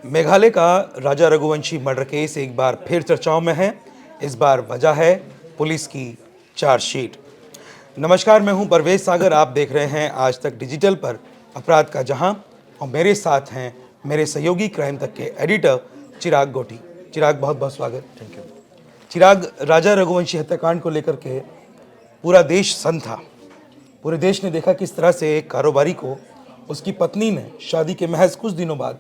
मेघालय का राजा Raghuvanshi murder case एक बार फिर चर्चाओं में है। इस बार वजह है पुलिस की चार्जशीट। नमस्कार, मैं हूं परवेज सागर। आप देख रहे हैं आज तक डिजिटल पर अपराध का जहां, और मेरे साथ हैं मेरे सहयोगी क्राइम तक के एडिटर चिराग गोटी। चिराग, बहुत बहुत स्वागत। Thank you. चिराग, राजा रघुवंशी हत्याकांड को लेकर के पूरा देश सन्न था। पूरे देश ने देखा किस तरह से एक कारोबारी को उसकी पत्नी ने शादी के महज कुछ दिनों बाद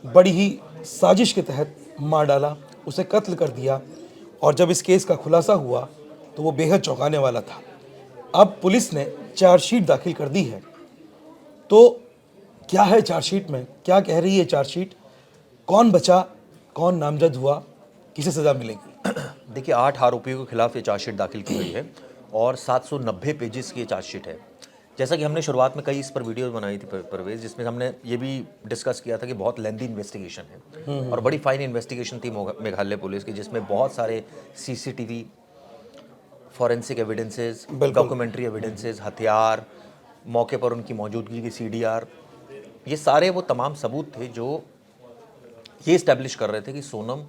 बड़ी ही साजिश के तहत मार डाला, उसे कत्ल कर दिया। और जब इस केस का खुलासा हुआ तो वो बेहद चौंकाने वाला था। अब पुलिस ने चार्जशीट दाखिल कर दी है, तो क्या है चार्जशीट में, क्या कह रही है चार्जशीट? कौन बचा, कौन नामजद हुआ, किसे सजा मिलेगी? देखिए, 8 आरोपियों के खिलाफ ये चार्जशीट दाखिल की गई है और 790 पेजेस की ये चार्जशीट है। जैसा कि हमने शुरुआत में कई इस पर वीडियोस बनाई थी परवेज, जिसमें हमने ये भी डिस्कस किया था कि बहुत लेंथी इन्वेस्टिगेशन है और बड़ी फाइन इन्वेस्टिगेशन थी मेघालय पुलिस की, जिसमें बहुत सारे सीसीटीवी, फॉरेंसिक एविडेंसेस, बिल्कुल। डॉक्यूमेंट्री एविडेंसेस, हथियार, मौके पर उनकी मौजूदगी की सीडीआर, ये सारे वो तमाम सबूत थे जो ये इस्टेब्लिश कर रहे थे कि सोनम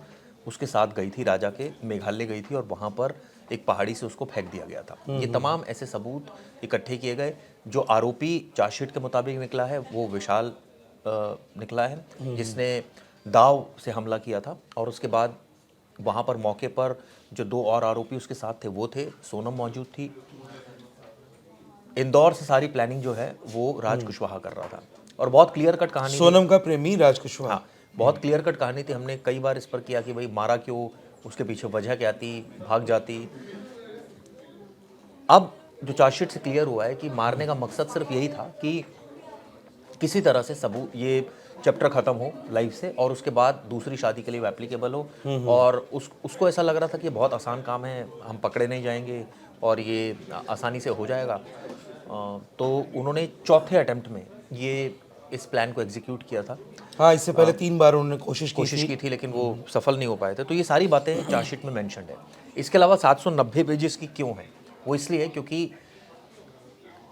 उसके साथ गई थी, राजा के मेघालय गई थी और वहाँ पर एक पहाड़ी से उसको फेंक दिया गया था। ये तमाम ऐसे सबूत इकट्ठे किए गए। जो आरोपी चार्जशीट के मुताबिक निकला है वो विशाल निकला है, जिसने दाव से हमला किया था। और उसके बाद वहाँ पर मौके पर जो 2 और आरोपी उसके साथ थे वो थे, सोनम मौजूद थी। इंदौर से सारी प्लानिंग जो है वो राज कुशवाहा कर रहा था और बहुत क्लियर कट कहानी थी। सोनम का प्रेमी राज कुशवाहा। हाँ, बहुत क्लियर कट कहानी थी। हमने कई बार इस पर किया कि भाई मारा क्यों, उसके पीछे वजह क्या थी, भाग जाती। अब जो चार्जशीट से क्लियर हुआ है कि मारने का मकसद सिर्फ यही था कि किसी तरह से सबूत, ये चैप्टर खत्म हो लाइफ से और उसके बाद दूसरी शादी के लिए वो एप्लीकेबल हो। और उसको ऐसा लग रहा था कि ये बहुत आसान काम है, हम पकड़े नहीं जाएंगे और ये आसानी से हो जाएगा। तो उन्होंने चौथे अटेम्प्ट में ये इस प्लान को एग्जीक्यूट किया था। हाँ, इससे पहले 3 बार उन्होंने कोशिश की थी लेकिन वो सफल नहीं हो पाए थे। तो ये सारी बातें चार्जशीट में मेंशन्ड है। इसके अलावा 790 पेजेस की क्यों है, वो इसलिए है क्योंकि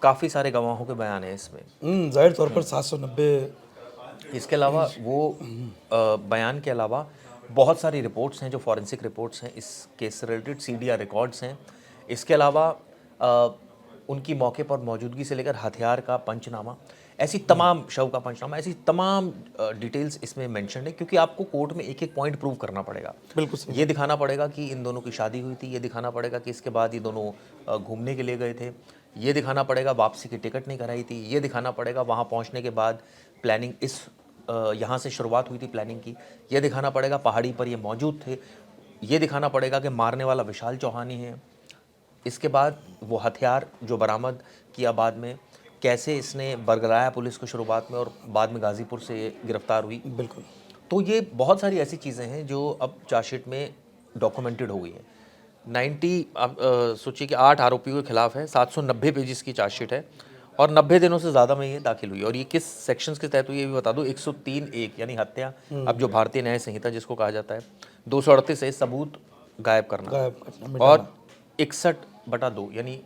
काफ़ी सारे गवाहों के बयान हैं इसमें। जाहिर तौर पर 790। इसके अलावा वो बयान के अलावा बहुत सारी रिपोर्ट्स हैं जो फॉरेंसिक रिपोर्ट्स हैं इस केस से रिलेटेड, सीडीआर रिकॉर्ड्स हैं। इसके अलावा उनकी मौके पर मौजूदगी से लेकर हथियार का पंचनामा, ऐसी तमाम शव का पंचनामा, ऐसी तमाम डिटेल्स इसमें मेंशन है। क्योंकि आपको कोर्ट में एक एक पॉइंट प्रूव करना पड़ेगा। बिल्कुल सही। ये दिखाना पड़ेगा कि इन दोनों की शादी हुई थी, ये दिखाना पड़ेगा कि इसके बाद ये दोनों घूमने के लिए गए थे, ये दिखाना पड़ेगा वापसी की टिकट नहीं कराई थी, ये दिखाना पड़ेगा वहाँ पहुँचने के बाद प्लानिंग यहाँ से शुरुआत हुई थी प्लानिंग की, ये दिखाना पड़ेगा पहाड़ी पर ये मौजूद थे, ये दिखाना पड़ेगा कि मारने वाला विशाल चौहान ही है। इसके बाद वो हथियार जो बरामद किया बाद में, कैसे इसने बरगलाया पुलिस को शुरुआत में और बाद में गाजीपुर से ये गिरफ्तार हुई। बिल्कुल। तो ये बहुत सारी ऐसी चीज़ें हैं जो अब चार्जशीट में डॉक्यूमेंटेड हो गई हैं। 90 अब सोचिए कि 8 आरोपियों के खिलाफ है, 790 पेजेस की चार्जशीट है और 90 दिनों से ज़्यादा में ये दाखिल हुई। और ये किस सेक्शंस के तहत हुई ये भी बता दूं। 103(1) यानी हत्या, अब जो भारतीय न्याय संहिता जिसको कहा जाता है। 238 है सबूत गायब करना, और 61/2 यानी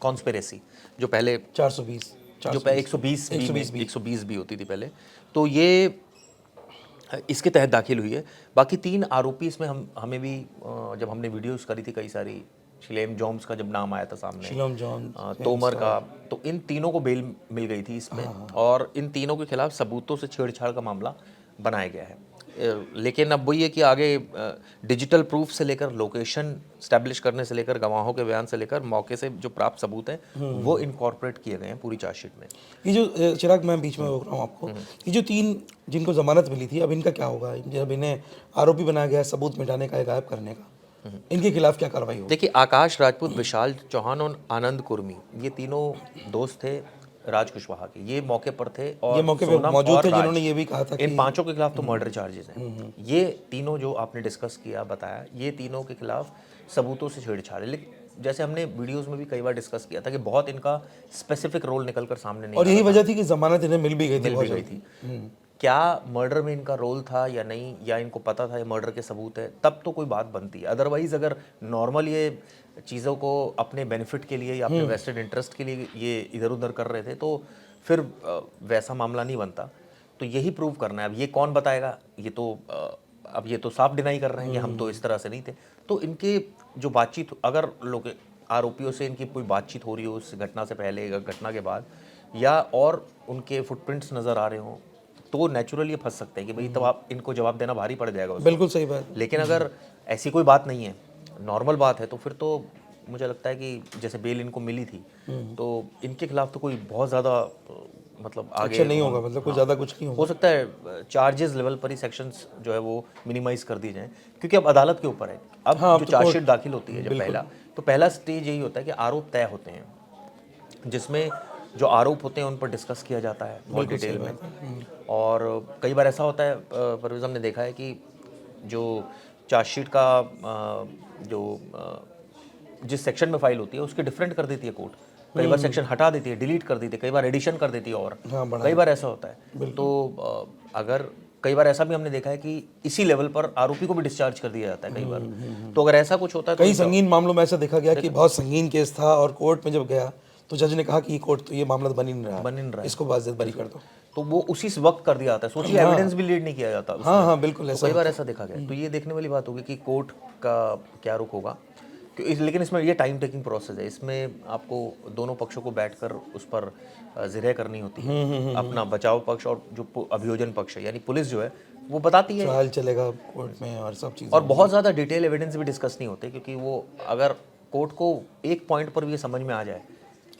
कॉन्स्पिरेसी, जो पहले 420 जो पहले 120 भी होती थी पहले। तो ये इसके तहत दाखिल हुई है। बाकी 3 आरोपी इसमें हमें भी जब हमने वीडियोस करी थी कई सारी, शिलेम जॉन्स का जब नाम आया था सामने, शिलोम जॉन, तोमर का, तो इन तीनों को बेल मिल गई थी इसमें। और इन तीनों के खिलाफ सबूतों से छेड़छाड़ का मामला बनाया गया है। लेकिन अब वही है कि आगे डिजिटल प्रूफ से लेकर, लोकेशन स्टैब्लिश करने से लेकर, गवाहों के बयान से लेकर, मौके से जो प्राप्त सबूत हैं वो इनकॉर्पोरेट किए गए हैं पूरी चार्जशीट में। ये जो चिराग, मैं बीच में रोक रहा हूँ आपको, ये जो 3 जिनको जमानत मिली थी, अब इनका क्या होगा? जब इन्हें आरोपी बनाया गया सबूत मिटाने का या गायब करने का, इनके खिलाफ क्या कार्रवाई होगी? देखिए, आकाश राजपूत, विशाल चौहान और आनंद कुर्मी, ये तीनों दोस्त थे राज कुशवाहा के। ये मौके पर थे और ये मौके पे सोनम मौजूद और थे, राज, जिन्होंने ये भी कहा था कि इन 5 के खिलाफ तो मर्डर चार्जेस हैं। ये तीनों जो आपने डिस्कस किया, बताया, ये तीनों के खिलाफ सबूतों से छेड़छाड़ है। लेकिन जैसे हमने वीडियोस में भी कई बार डिस्कस किया था कि बहुत इनका स्पेसिफिक रोल निकल कर सामने नहीं और आ यही रहा था। वजह थी कि जमानत इन्हें मिल भी गई थी, मिल बहुत भी गई जल्दी। थी। क्या मर्डर में इनका रोल था या नहीं, या इनको पता था ये मर्डर के सबूत है, तब तो कोई बात बनती है। अदरवाइज अगर नॉर्मल ये चीज़ों को अपने बेनिफिट के लिए या अपने वेस्टेड इंटरेस्ट के लिए ये इधर उधर कर रहे थे तो फिर वैसा मामला नहीं बनता। तो यही प्रूव करना है। अब ये कौन बताएगा, ये तो अब ये तो साफ डिनाई कर रहे हैं कि हम तो इस तरह से नहीं थे। तो इनके जो बातचीत, अगर लोग आरोपियों से इनकी कोई बातचीत हो रही हो उस घटना से पहले या घटना के बाद, या और उनके फुटप्रिंट्स नज़र आ रहे हों, तो नेचुरली ये फंस सकते हैं कि भाई तब आप इनको जवाब देना भारी पड़ जाएगा उसको। बिल्कुल सही बात। लेकिन अगर ऐसी कोई बात नहीं है, नॉर्मल बात है, तो फिर तो मुझे लगता है कि जैसे बेल इनको मिली थी, तो इनके खिलाफ तो कोई बहुत ज़्यादा मतलब आगे अच्छा नहीं होगा, मतलब कुछ ज़्यादा कुछ नहीं होगा। हो सकता है चार्जेस लेवल पर ही सेक्शंस जो है वो मिनिमाइज कर दिए जाएं, क्योंकि अब अदालत के ऊपर है। अब हाँ, जो तो चार्जशीट दाखिल होती है जब पहला स्टेज यही होता है कि आरोप तय होते हैं, जिसमें जो आरोप होते हैं उन पर डिस्कस किया जाता है बहुत डिटेल में। और कई बार ऐसा होता है, परवेज़ हमने देखा है कि जो चार्जशीट का जिस सेक्शन में फाइल होती है उसके डिफरेंट कर देती है कोर्ट। कई बार सेक्शन हटा देती है, डिलीट कर देती है, कई बार एडिशन कर देती है, और कई बार ऐसा होता है। तो अगर कई बार ऐसा भी हमने देखा है कि इसी लेवल पर आरोपी को भी डिस्चार्ज कर दिया जाता है कई बार। तो अगर ऐसा कुछ होता है तो कई संगीन मामलों में ऐसा देखा गया कि बहुत संगीन केस था और कोर्ट में जब गया तो जज ने कहा कि कोर्ट तो ये मामला बन ही नहीं रहा, इसको बाज़त बरी कर दो, तो वो उसी वक्त कर दिया जाता है। सोचिए, एविडेंस भी लीड नहीं किया जाता उसमें। हाँ बिल्कुल तो ऐसा। कई बार ऐसा देखा गया। तो ये देखने वाली बात होगी कि कोर्ट का क्या रुख होगा। लेकिन इसमें ये टाइम टेकिंग प्रोसेस है, इसमें आपको दोनों पक्षों को बैठकर उस पर जिरह करनी होती है। अपना बचाव पक्ष और जो अभियोजन पक्ष है, यानी पुलिस जो है वो बताती है, ट्रायल चलेगा कोर्ट में और सब चीज़ें। और बहुत ज़्यादा डिटेल एविडेंस भी डिस्कस नहीं होते, क्योंकि वो अगर कोर्ट को एक पॉइंट पर भी ये समझ में आ जाए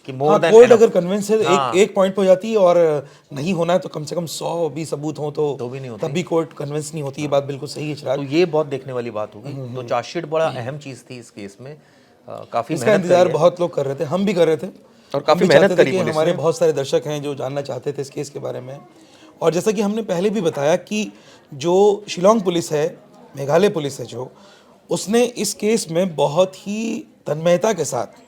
कि मोर देन कोर्ट अगर कन्विंस है एक पॉइंट पे हो जाती है, और नहीं होना है तो कम से कम 100 भी सबूत हो तो भी नहीं होती, तब भी कोर्ट कन्विंस नहीं होती। ये बात बिल्कुल सही है चिराग। तो ये बहुत देखने वाली बात होगी। तो चार्जशीट बड़ा अहम चीज़ थी इस केस में। काफ़ी इसका इंतजार बहुत लोग कर रहे थे, हम भी कर रहे थे, और काफ़ी मेहनत करी। हमारे बहुत सारे दर्शक हैं जो जानना चाहते थे इस केस के बारे में। और जैसा कि हमने पहले भी बताया कि जो शिलोंग पुलिस है, मेघालय पुलिस है, जो उसने इस केस में बहुत ही तन्मयता के साथ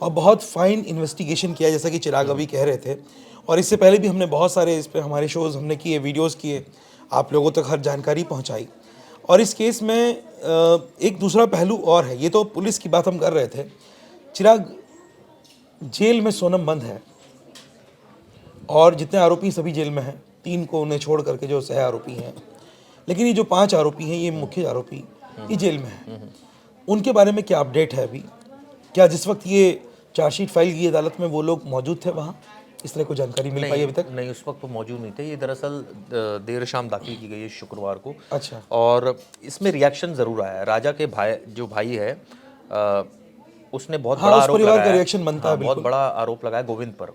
और बहुत फाइन इन्वेस्टिगेशन किया, जैसा कि चिराग अभी कह रहे थे। और इससे पहले भी हमने बहुत सारे इस पर हमारे शोज़ हमने किए, वीडियोज़ किए, आप लोगों तक हर जानकारी पहुंचाई। और इस केस में एक दूसरा पहलू और है। ये तो पुलिस की बात हम कर रहे थे चिराग, जेल में सोनम बंद है और जितने आरोपी सभी जेल में हैं, 3 को उन्हें छोड़ करके जो सह आरोपी हैं, लेकिन ये जो 5 आरोपी हैं, ये मुख्य आरोपी, ये जेल में हैं। उनके बारे में क्या अपडेट है अभी? क्या जिस वक्त ये चार्जशीट फाइल की अदालत में वो लोग मौजूद थे वहाँ, इस तरह कोई जानकारी मिल पाई अभी तक? नहीं, उस वक्त तो मौजूद नहीं थे। ये दरअसल देर शाम दाखिल की गई है शुक्रवार को। अच्छा। और इसमें रिएक्शन ज़रूर आया है। राजा के भाई है, उसने बहुत बड़ा आरोप परिवार लगाया, का रिएक्शन बनता है, बहुत बड़ा आरोप लगाया गोविंद पर।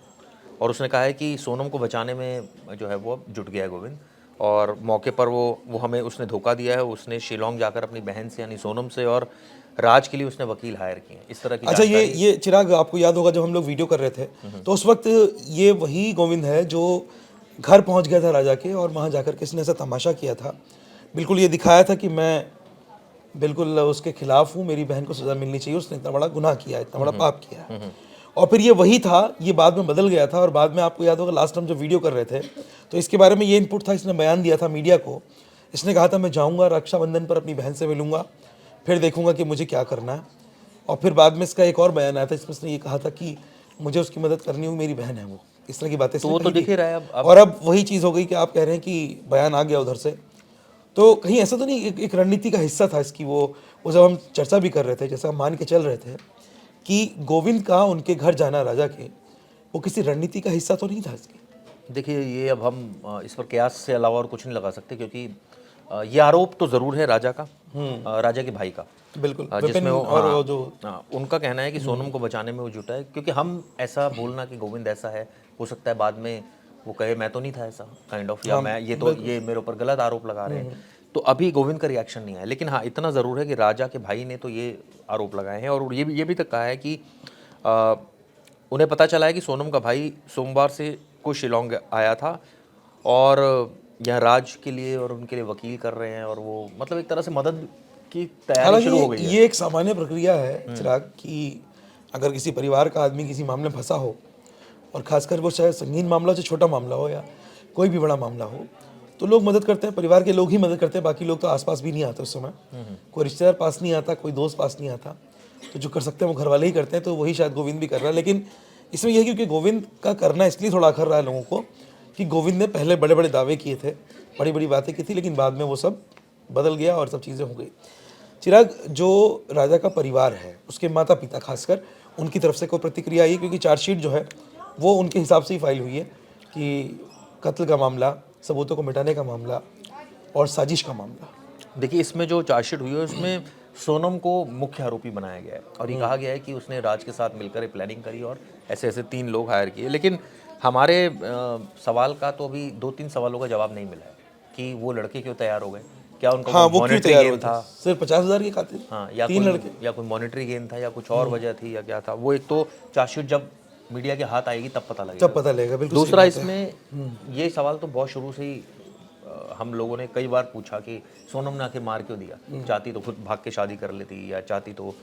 और उसने कहा है कि सोनम को बचाने में जो है वो जुट गया है गोविंद, और मौके पर वो हमें उसने धोखा दिया है। उसने शिलोंग जाकर अपनी बहन से यानी सोनम से और राज के लिए उसने वकील हायर किए, इस तरह की। अच्छा, ये चिराग आपको याद होगा जब हम लोग वीडियो कर रहे थे तो उस वक्त ये वही गोविंद है जो घर पहुंच गया था राजा के, और वहां जाकर किसने ऐसा तमाशा किया था, बिल्कुल ये दिखाया था कि मैं बिल्कुल उसके खिलाफ हूँ, मेरी बहन को सजा मिलनी चाहिए, उसने इतना बड़ा गुनाह किया, इतना बड़ा पाप किया। और फिर ये वही था, ये बाद में बदल गया था। और बाद में आपको याद होगा लास्ट टाइम जो वीडियो कर रहे थे तो इसके बारे में ये इनपुट था, इसने बयान दिया था मीडिया को। इसने कहा था मैं जाऊँगा रक्षाबंधन पर अपनी बहन से मिलूँगा, फिर देखूंगा कि मुझे क्या करना है। और फिर बाद में इसका एक और बयान आया था, इसमें उसने ये कहा था कि मुझे उसकी मदद करनी होगी, मेरी बहन है वो, इस तरह की बातें। तो वो तो दिख ही रहा है अब। और अब वही चीज़ हो गई कि आप कह रहे हैं कि बयान आ गया उधर से, तो कहीं ऐसा तो नहीं एक रणनीति का हिस्सा था इसकी? वो जब हम चर्चा भी कर रहे थे, जैसा हम मान के चल रहे थे कि गोविंद का उनके घर जाना राजा के, वो किसी रणनीति का हिस्सा तो नहीं था इसकी? देखिए, ये अब हम इस पर कयास से अलावा और कुछ नहीं लगा सकते, क्योंकि ये आरोप तो ज़रूर है राजा का, राजा के भाई का, बिल्कुल, जिसमें वो, और जो उनका कहना है कि सोनम को बचाने में वो जुटा है। क्योंकि हम ऐसा बोलना कि गोविंद ऐसा है, हो सकता है बाद में वो कहे मैं तो नहीं था ऐसा, काइंड ऑफ, या मैं ये मेरे ऊपर गलत आरोप लगा रहे हैं। तो अभी गोविंद का रिएक्शन नहीं आया। लेकिन हाँ, इतना ज़रूर है कि राजा के भाई ने तो ये आरोप लगाए हैं, और ये भी तक कहा है कि उन्हें पता चला है कि सोनम का भाई सोमवार को शिलोंग आया था और यहाँ राज के लिए और उनके लिए वकील कर रहे हैं, और वो मतलब एक तरह से मदद की तैयारी शुरू हो गई है। ये एक सामान्य प्रक्रिया है चिराग कि अगर किसी परिवार का आदमी किसी मामले में फंसा हो, और खासकर वो चाहे संगीन मामला हो, चाहे छोटा मामला हो, या कोई भी बड़ा मामला हो, तो लोग मदद करते हैं, परिवार के लोग ही मदद करते हैं, बाकी लोग तो आसपास भी नहीं आते उस समय। कोई रिश्तेदार पास नहीं आता, कोई दोस्त पास नहीं आता, तो जो कर सकते हैं वो घर वाले ही करते हैं। तो वही शायद गोविंद भी कर रहा है। लेकिन इसमें यह है क्योंकि गोविंद का करना इसलिए थोड़ा अखर रहा है लोगों को, कि गोविंद ने पहले बड़े बड़े दावे किए थे, बड़ी बड़ी बातें की थी, लेकिन बाद में वो सब बदल गया और सब चीज़ें हो गई। चिराग, जो राजा का परिवार है, उसके माता पिता खासकर, उनकी तरफ से कोई प्रतिक्रिया आई है? क्योंकि चार्जशीट जो है वो उनके हिसाब से ही फाइल हुई है कि कत्ल का मामला, सबूतों को मिटाने का मामला और साजिश का मामला। देखिए, इसमें जो चार्जशीट हुई है उसमें सोनम को मुख्य आरोपी बनाया गया है और ये कहा गया है कि उसने राज के साथ मिलकर एक प्लानिंग करी और ऐसे ऐसे 3 लोग हायर किए। लेकिन हमारे सवाल का तो अभी 2-3 सवालों का जवाब नहीं मिला है कि वो लड़के क्यों तैयार हो गए, क्या उनका हाँ, कोई वो क्यों मॉनेटरी तैयार गेन हुए थे? था, सिर्फ 50,000 की खातिर? हाँ, 3 लड़के। या कोई मॉनेटरी गेन था या कुछ और वजह थी या क्या था, वो एक तो चार्जशीट जब मीडिया के हाथ आएगी तब पता लगेगा। जब पता लगेगा, बिल्कुल सही दूसरा, बात है। इसमें ये सवाल तो बहुत शुरू से ही हम लोगों ने कई बार पूछा कि सोनम ने आखिर मार क्यों दिया, चाहती तो खुद भाग के शादी कर लेती या चाहती तो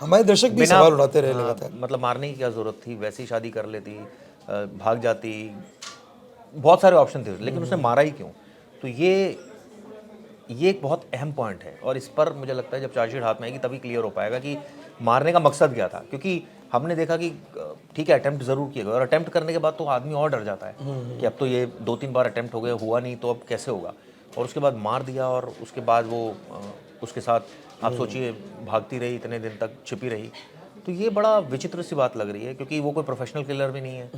हमारे दर्शक भी बिना सवाल उठाते रहे हाँ, लगातार। मतलब मारने की क्या जरूरत थी, वैसे ही शादी कर लेती, भाग जाती, बहुत सारे ऑप्शन थे, लेकिन उसने मारा ही क्यों? तो ये एक बहुत अहम पॉइंट है और इस पर मुझे लगता है जब चार्जशीट हाथ में आएगी तभी क्लियर हो पाएगा कि मारने का मकसद क्या था। क्योंकि हमने देखा कि ठीक है, अटेम्प्ट ज़रूर किया गया और अटेम्प्ट करने के बाद तो आदमी और डर जाता है कि अब तो ये 2-3 बार अटेम्प्ट हो गया, हुआ नहीं तो अब कैसे होगा, और उसके बाद मार दिया और उसके बाद वो उसके साथ आप सोचिए भागती रही, इतने दिन तक छिपी रही। तो ये बड़ा विचित्र सी बात लग रही है क्योंकि वो कोई प्रोफेशनल किलर भी नहीं है।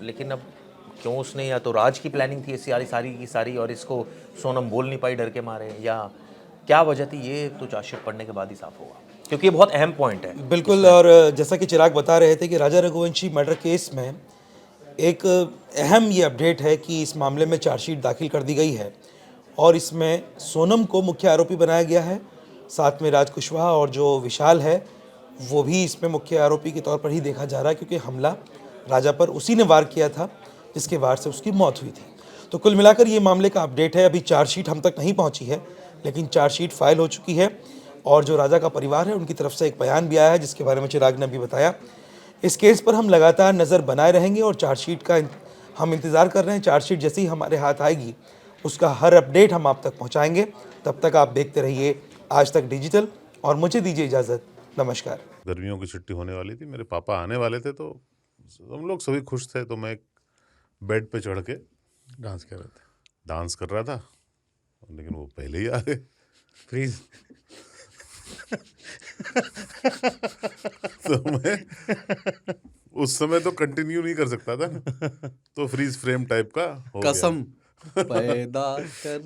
लेकिन अब क्यों उसने, या तो राज की प्लानिंग थी सारी की सारी और इसको सोनम बोल नहीं पाई डर के मारे, या क्या वजह थी, ये तो चार्जशीट पढ़ने के बाद ही साफ होगा क्योंकि ये बहुत अहम पॉइंट है। बिल्कुल। और जैसा कि चिराग बता रहे थे कि राजा रघुवंशी मर्डर केस में एक अहम ये अपडेट है कि इस मामले में चार्जशीट दाखिल कर दी गई है और इसमें सोनम को मुख्य आरोपी बनाया गया है, साथ में राज कुशवाहा और जो विशाल है वो भी इसमें मुख्य आरोपी के तौर पर ही देखा जा रहा है, क्योंकि हमला राजा पर उसी ने वार किया था जिसके वार से उसकी मौत हुई थी। तो कुल मिलाकर ये मामले का अपडेट है। अभी चार्जशीट हम तक नहीं पहुंची है, लेकिन चार्जशीट फाइल हो चुकी है और जो राजा का परिवार है उनकी तरफ से एक बयान भी आया है जिसके बारे में चिराग ने अभी बताया। इस केस पर हम लगातार नज़र बनाए रहेंगे और चार्जशीट का हम इंतज़ार कर रहे हैं। चार्जशीट जैसे ही हमारे हाथ आएगी उसका हर अपडेट हम आप तक पहुंचाएंगे। तब तक आप देखते रहिए आज तक डिजिटल और मुझे दीजिए इजाज़त। नमस्कार। गर्मियों की छुट्टी होने वाली थी, मेरे पापा आने वाले थे, तो हम लोग सभी खुश थे। तो मैं एक बेड पे चढ़ के डांस कर रहा था, लेकिन वो पहले ही आ गए। प्लीज तो मैं उस समय तो कंटिन्यू नहीं कर सकता था ना, तो फ्रीज फ्रेम टाइप का हो गया। कसम पैदा कर